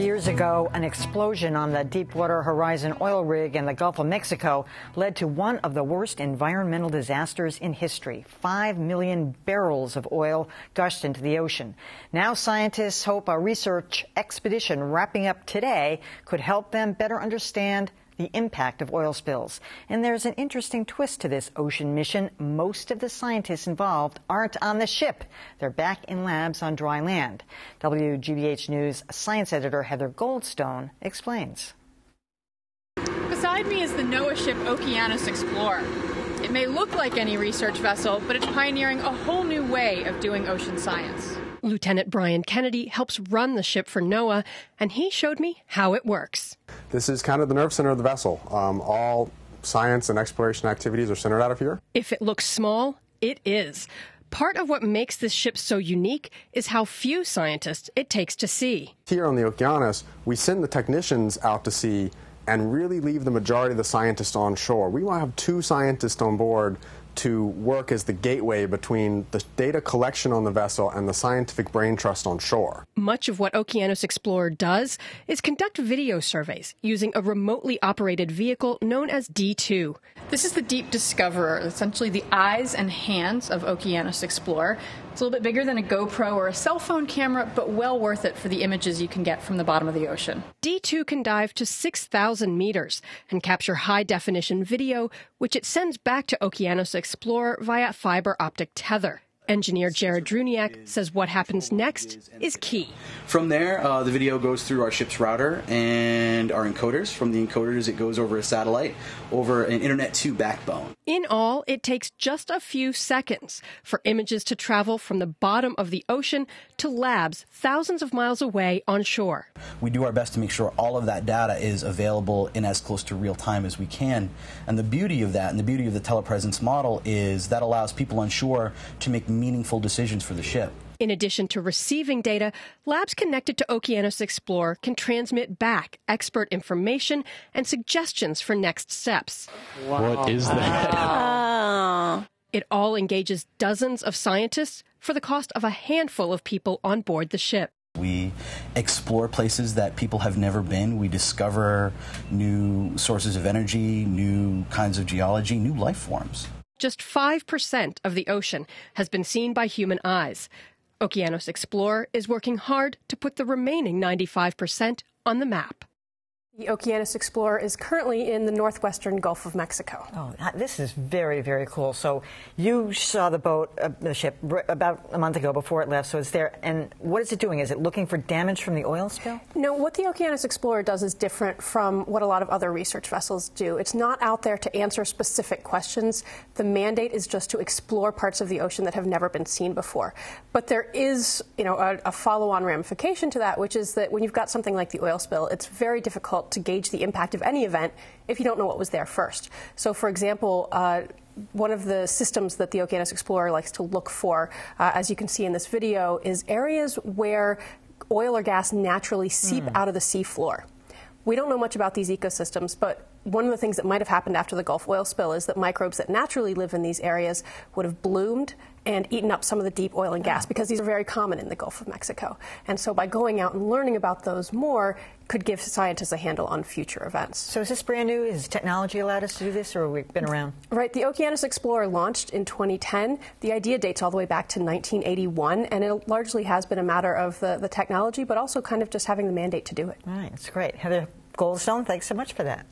years ago, an explosion on the Deepwater Horizon oil rig in the Gulf of Mexico led to one of the worst environmental disasters in history. 5 million barrels of oil gushed into the ocean. Now scientists hope a research expedition wrapping up today could help them better understand the impact of oil spills. And there's an interesting twist to this ocean mission. Most of the scientists involved aren't on the ship. They're back in labs on dry land. WGBH News science editor Heather Goldstone explains. Beside me is the NOAA ship Okeanos Explorer. It may look like any research vessel, but it's pioneering a whole new way of doing ocean science. Lieutenant Brian Kennedy helps run the ship for NOAA, and he showed me how it works. This is kind of the nerve center of the vessel. All science and exploration activities are centered out of here. If it looks small, it is. Part of what makes this ship so unique is how few scientists it takes to sea. Here on the Okeanos, we send the technicians out to sea and really leave the majority of the scientists on shore. We want to have 2 scientists on board to work as the gateway between the data collection on the vessel and the scientific brain trust on shore. Much of what Okeanos Explorer does is conduct video surveys using a remotely operated vehicle known as D2. This is the Deep Discoverer, essentially the eyes and hands of Okeanos Explorer. It's a little bit bigger than a GoPro or a cell phone camera, but well worth it for the images you can get from the bottom of the ocean. D2 can dive to 6,000 meters and capture high-definition video, which it sends back to Okeanos Explorer via fiber optic tether. Engineer Jared Druniak says what happens next is key. From there, the video goes through our ship's router and our encoders. From the encoders, it goes over a satellite, over an Internet 2 backbone. In all, it takes just a few seconds for images to travel from the bottom of the ocean to labs thousands of miles away on shore. We do our best to make sure all of that data is available in as close to real time as we can. And the beauty of that, and the beauty of the telepresence model, is that allows people on shore to make meaningful decisions for the ship. In addition to receiving data, labs connected to Okeanos Explorer can transmit back expert information and suggestions for next steps. Wow. What is that? Wow. It all engages dozens of scientists for the cost of a handful of people on board the ship. We explore places that people have never been. We discover new sources of energy, new kinds of geology, new life forms. Just 5% of the ocean has been seen by human eyes. Okeanos Explorer is working hard to put the remaining 95% on the map. The Okeanos Explorer is currently in the northwestern Gulf of Mexico. Oh, this is very, very cool. So you saw the boat, the ship, about a month ago before it left, so it's there. And what is it doing? Is it looking for damage from the oil spill? No, what the Okeanos Explorer does is different from what a lot of other research vessels do. It's not out there to answer specific questions. The mandate is just to explore parts of the ocean that have never been seen before. But there is, a follow-on ramification to that, which is that when you've got something like the oil spill, it's very difficult to gauge the impact of any event if you don't know what was there first. So, for example, one of the systems that the Okeanos Explorer likes to look for, as you can see in this video, is areas where oil or gas naturally seep out of the seafloor. We don't know much about these ecosystems, but one of the things that might have happened after the Gulf oil spill is that microbes that naturally live in these areas would have bloomed and eaten up some of the deep oil and gas, because these are very common in the Gulf of Mexico. And so by going out and learning about those more could give scientists a handle on future events. So is this brand new? Has technology allowed us to do this, or have we been around? Right. The Okeanos Explorer launched in 2010. The idea dates all the way back to 1981, and it largely has been a matter of the technology, but also kind of just having the mandate to do it. All right. That's great. Heather Goldstone, thanks so much for that.